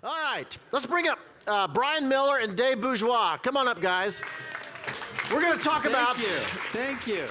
All right, let's bring up Brian Miller and Dave Bourgeois. Come on up, guys. We're going to talk about... Thank you.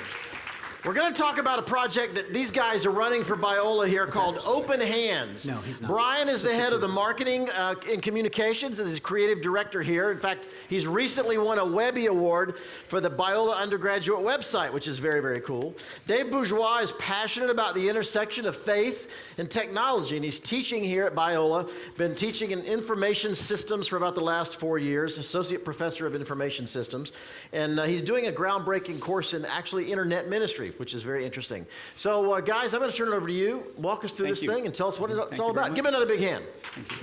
We're going to talk about a project that these guys are running for Biola here called Open Hands. No, he's not. Brian is the head of the marketing and communications and is creative director here. In fact, he's recently won a Webby Award for the Biola undergraduate website, which is very, very cool. Dave Bourgeois is passionate about the intersection of faith and technology, and he's teaching here at Biola, been teaching in information systems for about the last 4 years, associate professor of information systems, and he's doing a groundbreaking course in actually internet ministry, which is very interesting. So, guys, I'm going to turn it over to you. Walk us through this thing and tell us what it's all about. Give him another big hand. Thank you.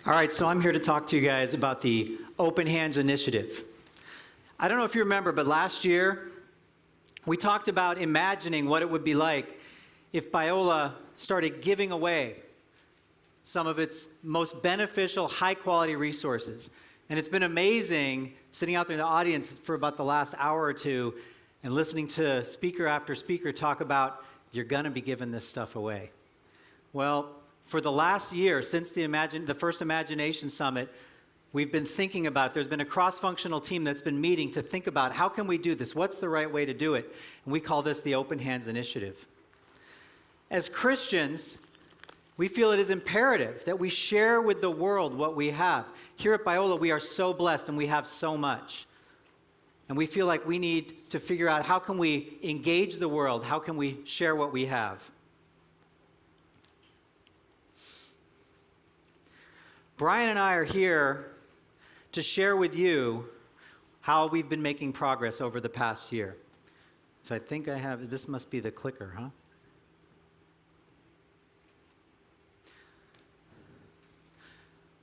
All right, so I'm here to talk to you guys about the Open Hands Initiative. I don't know if you remember, but last year we talked about imagining what it would be like if Biola started giving away some of its most beneficial, high-quality resources. And it's been amazing sitting out there in the audience for about the last hour or two and listening to speaker after speaker talk about, you're going to be giving this stuff away. Well, for the last year, since the first Imagination Summit, we've been thinking about it. There's been a cross-functional team that's been meeting to think about how can we do this? What's the right way to do it? And we call this the Open Hands Initiative. As Christians, we feel it is imperative that we share with the world what we have. Here at Biola, we are so blessed and we have so much. And we feel like we need to figure out how can we engage the world, how can we share what we have. Brian and I are here to share with you how we've been making progress over the past year. So I think I have, this must be the clicker, huh?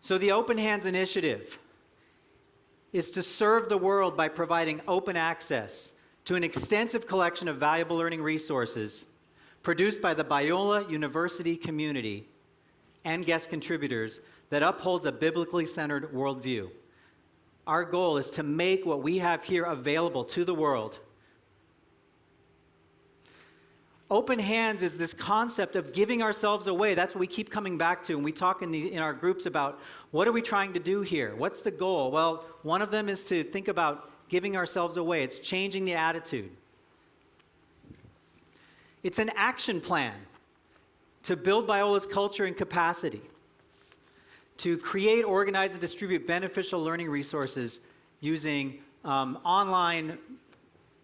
So the Open Hands Initiative is to serve the world by providing open access to an extensive collection of valuable learning resources produced by the Biola University community and guest contributors that upholds a biblically centered worldview. Our goal is to make what we have here available to the world. Open hands is this concept of giving ourselves away. That's what we keep coming back to, and we talk in our groups about what are we trying to do here? What's the goal? Well, one of them is to think about giving ourselves away. It's changing the attitude. It's an action plan to build Biola's culture and capacity, to create, organize, and distribute beneficial learning resources using online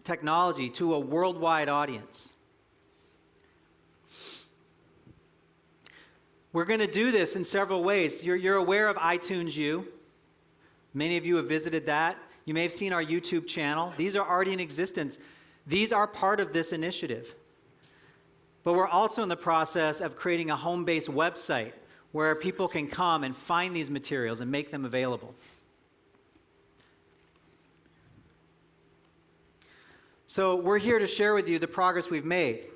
technology to a worldwide audience. We're going to do this in several ways. You're aware of iTunes U. Many of you have visited that. You may have seen our YouTube channel. These are already in existence. These are part of this initiative. But we're also in the process of creating a home-based website where people can come and find these materials and make them available. So we're here to share with you the progress we've made.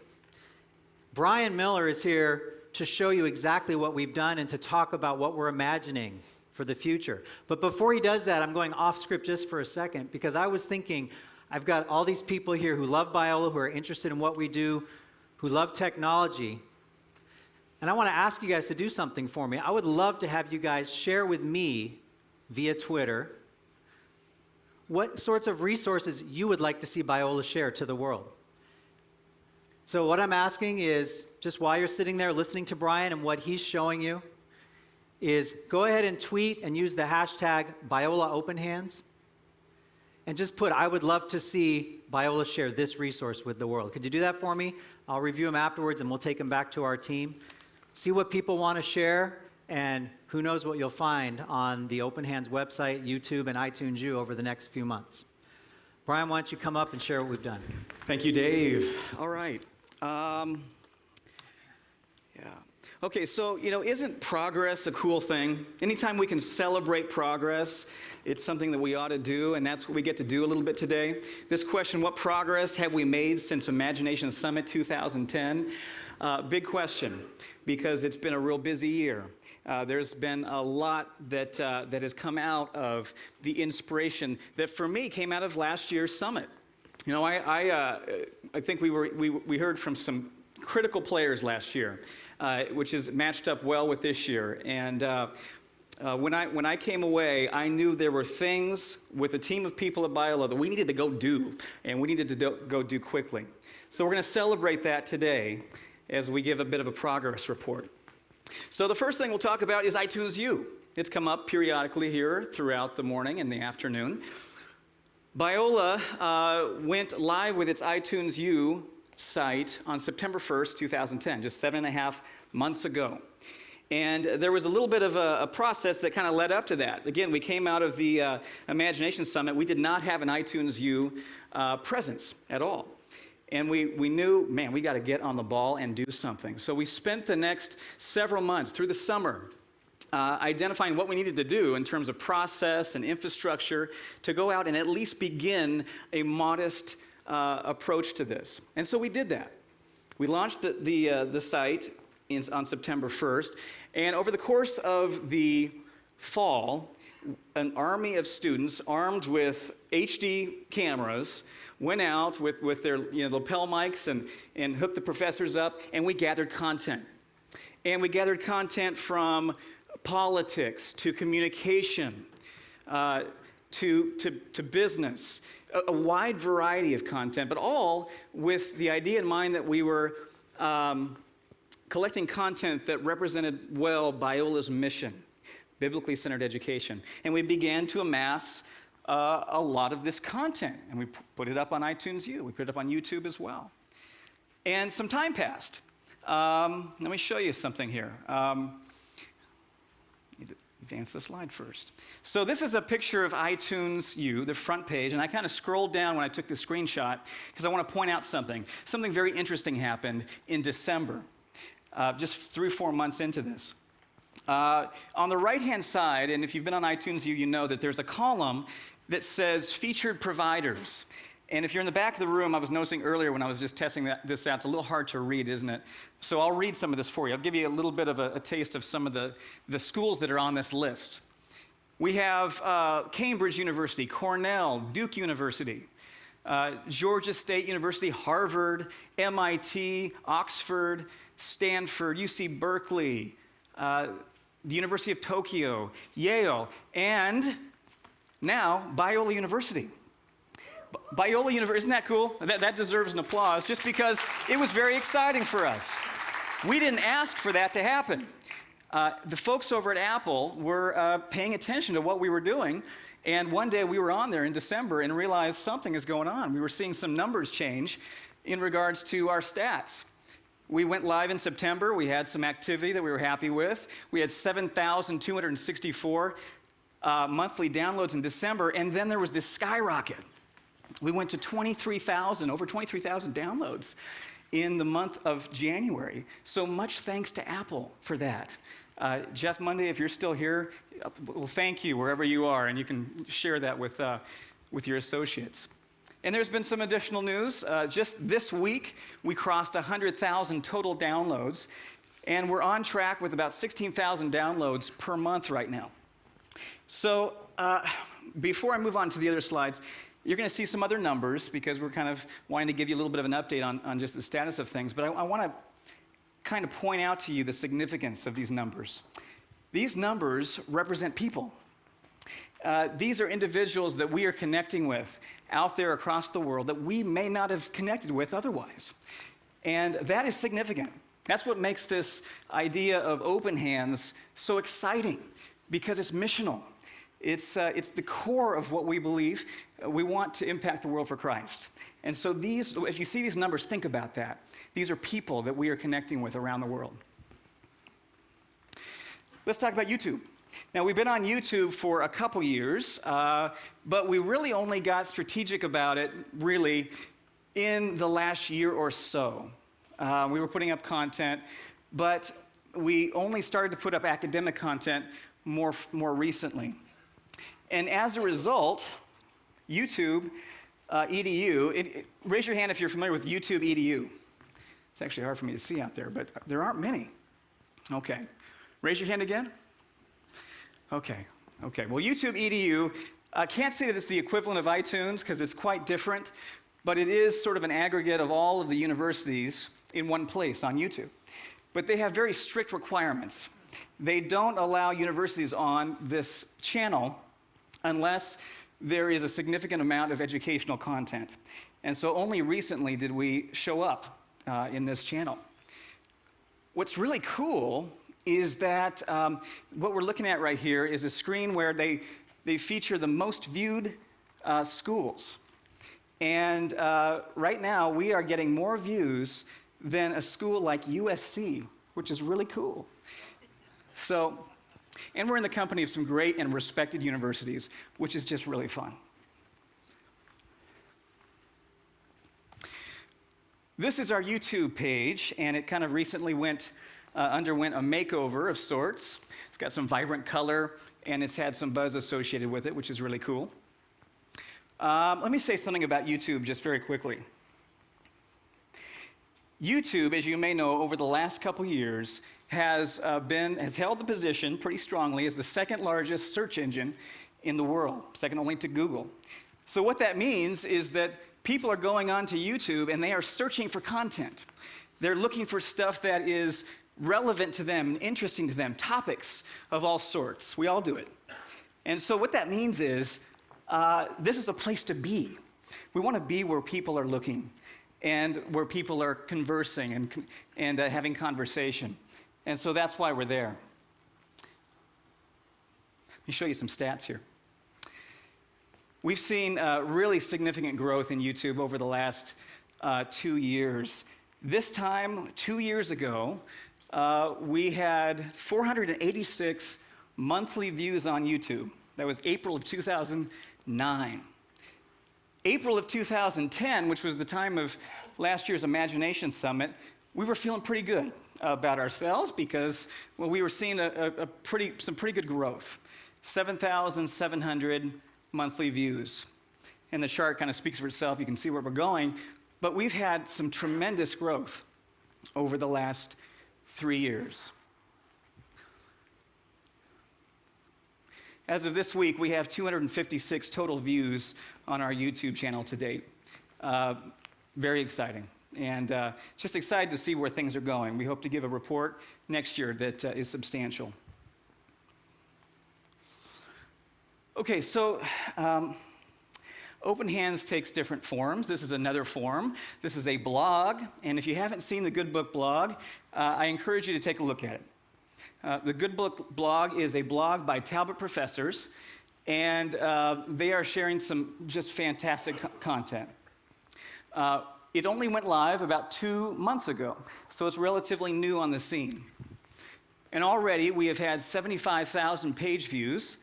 Brian Miller is here to show you exactly what we've done and to talk about what we're imagining for the future. But before he does that, I'm going off script just for a second because I was thinking, I've got all these people here who love Biola, who are interested in what we do, who love technology. And I want to ask you guys to do something for me. I would love to have you guys share with me via Twitter what sorts of resources you would like to see Biola share to the world. So what I'm asking is, just while you're sitting there listening to Brian and what he's showing you, is go ahead and tweet and use the hashtag BiolaOpenHands. And just put, I would love to see Biola share this resource with the world. Could you do that for me? I'll review them afterwards and we'll take them back to our team. See what people want to share, and who knows what you'll find on the Open Hands website, YouTube, and iTunes U over the next few months. Brian, why don't you come up and share what we've done? Thank you, Dave. All right. Okay, so, isn't progress a cool thing? Anytime we can celebrate progress, it's something that we ought to do, and that's what we get to do a little bit today. This question, what progress have we made since Imagination Summit 2010? Big question, because it's been a real busy year. There's been a lot that has come out of the inspiration that, for me, came out of last year's summit. I think we heard from some critical players last year, which is matched up well with this year. And when I came away, I knew there were things with a team of people at Biola that we needed to go do, and we needed to go do quickly. So we're going to celebrate that today as we give a bit of a progress report. So the first thing we'll talk about is iTunes U. It's come up periodically here throughout the morning and the afternoon. Biola went live with its iTunes U site on September 1st, 2010, just 7.5 months ago. And there was a little bit of a process that kind of led up to that. Again, we came out of the Imagination Summit. We did not have an iTunes U presence at all. And we knew, man, we got to get on the ball and do something. So we spent the next several months through the summer identifying what we needed to do in terms of process and infrastructure to go out and at least begin a modest approach to this. And so we did that. We launched the site on September 1st, and over the course of the fall, an army of students armed with HD cameras went out with their lapel mics and hooked the professors up, and we gathered content. And we gathered content from politics to communication to business, a wide variety of content, but all with the idea in mind that we were collecting content that represented well Biola's mission, biblically centered education. And we began to amass a lot of this content, and we put it up on iTunes U. We put it up on YouTube as well. And some time passed. Let me show you something here. Need to advance the slide first. So this is a picture of iTunes U, the front page, and I kind of scrolled down when I took the screenshot because I want to point out something. Something very interesting happened in December, just 3 or 4 months into this. On the right-hand side, and if you've been on iTunes U, you know that there's a column that says Featured Providers. And if you're in the back of the room, I was noticing earlier when I was just testing this out, it's a little hard to read, isn't it? So I'll read some of this for you. I'll give you a little bit of a taste of some of the schools that are on this list. We have Cambridge University, Cornell, Duke University, Georgia State University, Harvard, MIT, Oxford, Stanford, UC Berkeley, the University of Tokyo, Yale, and now Biola University. Biola University, isn't that cool? That deserves an applause just because it was very exciting for us. We didn't ask for that to happen. The folks over at Apple were paying attention to what we were doing, and one day we were on there in December and realized something is going on. We were seeing some numbers change in regards to our stats. We went live in September. We had some activity that we were happy with. We had 7,264 monthly downloads in December, and then there was this skyrocket. We went to over 23,000 downloads in the month of January. So much thanks to Apple for that. Jeff Monday, if you're still here, well, thank you wherever you are, and you can share that with your associates. And there's been some additional news. Just this week, we crossed 100,000 total downloads, and we're on track with about 16,000 downloads per month right now. So before I move on to the other slides, you're going to see some other numbers because we're kind of wanting to give you a little bit of an update on just the status of things. But I want to kind of point out to you the significance of these numbers. These numbers represent people. These are individuals that we are connecting with out there across the world that we may not have connected with otherwise. And that is significant. That's what makes this idea of open hands so exciting because it's missional. It's the core of what we believe. We want to impact the world for Christ. And so these, as you see these numbers, think about that. These are people that we are connecting with around the world. Let's talk about YouTube. Now, we've been on YouTube for a couple years, but we really only got strategic about it, really, in the last year or so. We were putting up content, but we only started to put up academic content more recently. And as a result, YouTube EDU, raise your hand if you're familiar with YouTube EDU. It's actually hard for me to see out there, but there aren't many. Okay. Raise your hand again. Okay. Well, YouTube EDU, I can't say that it's the equivalent of iTunes because it's quite different, but it is sort of an aggregate of all of the universities in one place on YouTube. But they have very strict requirements. They don't allow universities on this channel unless there is a significant amount of educational content. And so only recently did we show up in this channel. What's really cool is that what we're looking at right here is a screen where they feature the most viewed schools. And right now, we are getting more views than a school like USC, which is really cool. So, and we're in the company of some great and respected universities, which is just really fun. This is our YouTube page, and it kind of recently underwent a makeover of sorts. It's got some vibrant color, and it's had some buzz associated with it, which is really cool. Let me say something about YouTube just very quickly. YouTube, as you may know, over the last couple years, has held the position pretty strongly as the second largest search engine in the world, second only to Google. So what that means is that people are going onto YouTube and they are searching for content. They're looking for stuff that is relevant to them, interesting to them, topics of all sorts. We all do it. And so what that means is this is a place to be. We want to be where people are looking and where people are conversing and having conversation. And so that's why we're there. Let me show you some stats here. We've seen really significant growth in YouTube over the last 2 years. This time, 2 years ago, we had 486 monthly views on YouTube. That was April of 2009. April of 2010, which was the time of last year's Imagination Summit, we were feeling pretty good about ourselves because, well, we were seeing some pretty good growth. 7,700 monthly views. And the chart kind of speaks for itself. You can see where we're going. But we've had some tremendous growth over the last 3 years. As of this week, we have 256 total views on our YouTube channel to date. Very exciting. And just excited to see where things are going. We hope to give a report next year that is substantial. Okay, so Open Hands takes different forms. This is another form. This is a blog, and if you haven't seen the Good Book blog, I encourage you to take a look at it. The Good Book blog is a blog by Talbot professors, and they are sharing some just fantastic content. It only went live about 2 months ago, so it's relatively new on the scene. And already we have had 75,000 page views,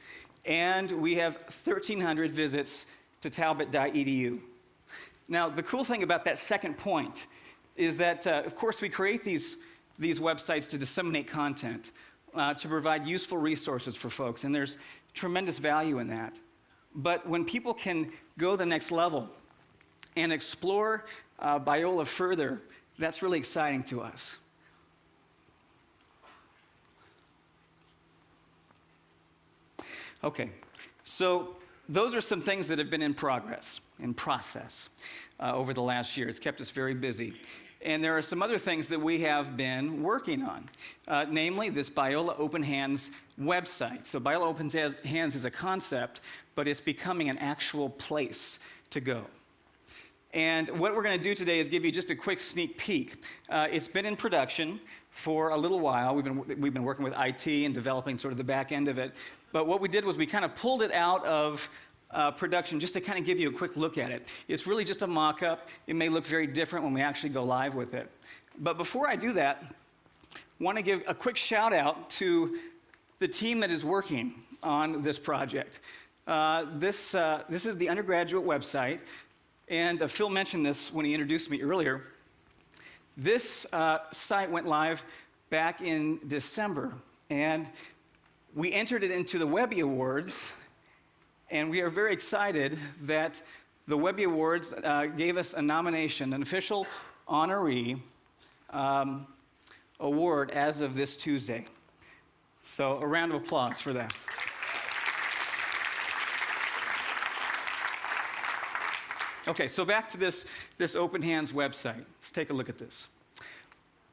and we have 1,300 visits to talbot.edu. Now, the cool thing about that second point is that, of course, we create these websites to disseminate content, to provide useful resources for folks, and there's tremendous value in that. But when people can go the next level and explore Biola further, that's really exciting to us. Okay, so those are some things that have been in process over the last year. It's kept us very busy. And there are some other things that we have been working on, namely this Biola Open Hands website. So Biola Open Hands is a concept, but it's becoming an actual place to go. And what we're going to do today is give you just a quick sneak peek. It's been in production for a little while. We've been working with IT and developing sort of the back end of it. But what we did was we kind of pulled it out of production just to kind of give you a quick look at it. It's really just a mock-up. It may look very different when we actually go live with it. But before I do that, I want to give a quick shout out to the team that is working on this project. This is the undergraduate website. And Phil mentioned this when he introduced me earlier. This site went live back in December, and we entered it into the Webby Awards, and we are very excited that the Webby Awards gave us a nomination, an official honoree award as of this Tuesday. So a round of applause for that. Okay, so back to this Open Hands website. Let's take a look at this.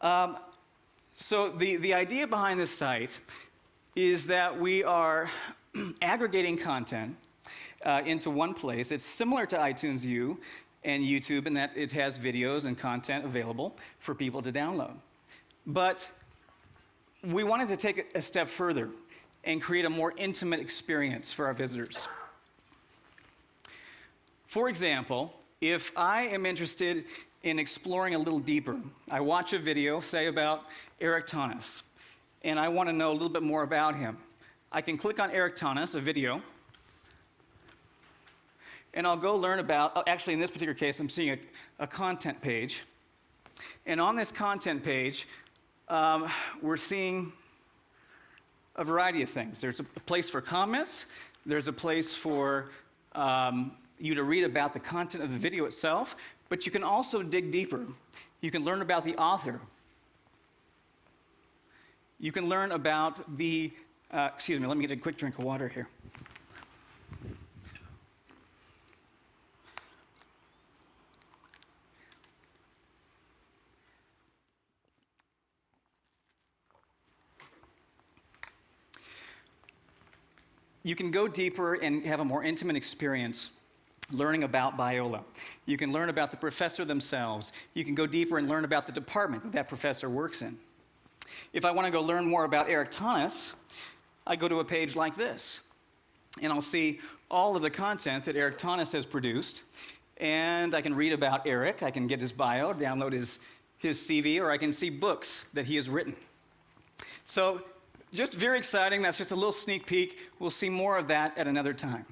So the idea behind this site is that we are aggregating content into one place. It's similar to iTunes U and YouTube in that it has videos and content available for people to download. But we wanted to take it a step further and create a more intimate experience for our visitors. For example, if I am interested in exploring a little deeper, I watch a video, say about Eric Thomas, and I want to know a little bit more about him. I can click on Eric Thomas, a video, and I'll go learn about, actually in this particular case, I'm seeing a content page. And on this content page, we're seeing a variety of things. There's a place for comments. There's a place for you to read about the content of the video itself, but you can also dig deeper. You can learn about the author. You can learn about the, excuse me, let me get a quick drink of water here. You can go deeper and have a more intimate experience learning about Biola. You can learn about the professor themselves. You can go deeper and learn about the department that that professor works in. If I want to go learn more about Eric Thomas, I go to a page like this, and I'll see all of the content that Eric Thomas has produced, and I can read about Eric. I can get his bio, download his CV, or I can see books that he has written. So, just very exciting. That's just a little sneak peek. We'll see more of that at another time.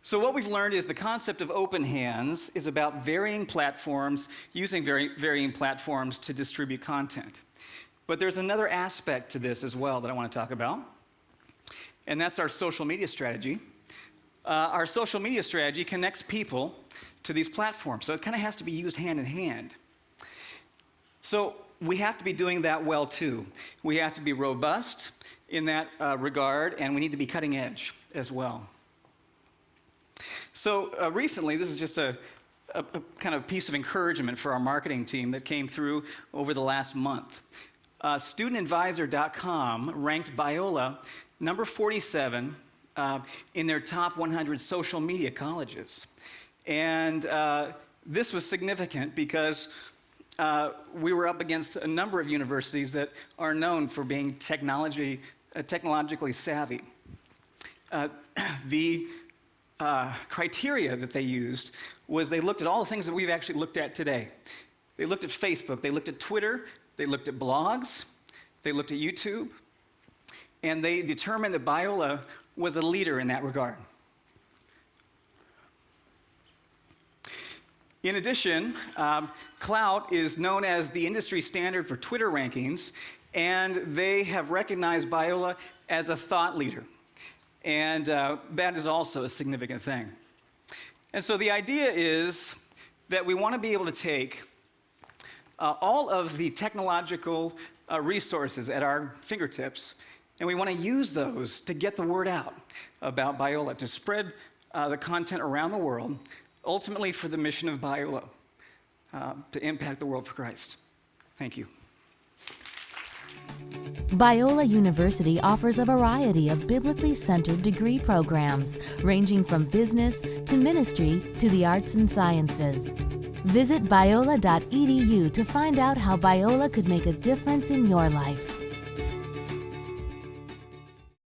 So what we've learned is the concept of open hands is about varying platforms, using varying platforms to distribute content. But there's another aspect to this as well that I want to talk about, and that's our social media strategy. Our social media strategy connects people to these platforms, so it kind of has to be used hand in hand. So we have to be doing that well too. We have to be robust in that regard, and we need to be cutting edge as well. So recently, this is just a kind of piece of encouragement for our marketing team that came through over the last month. StudentAdvisor.com ranked Biola number 47 in their top 100 social media colleges. And this was significant because we were up against a number of universities that are known for being technologically savvy. The criteria that they used was they looked at all the things that we've actually looked at today. They looked at Facebook, they looked at Twitter, they looked at blogs, they looked at YouTube, and they determined that Biola was a leader in that regard. In addition, Clout is known as the industry standard for Twitter rankings, and they have recognized Biola as a thought leader. And that is also a significant thing. And so the idea is that we want to be able to take all of the technological resources at our fingertips, and we want to use those to get the word out about Biola, to spread the content around the world, ultimately for the mission of Biola, to impact the world for Christ. Thank you. Biola University offers a variety of biblically centered degree programs, ranging from business to ministry to the arts and sciences. Visit biola.edu to find out how Biola could make a difference in your life.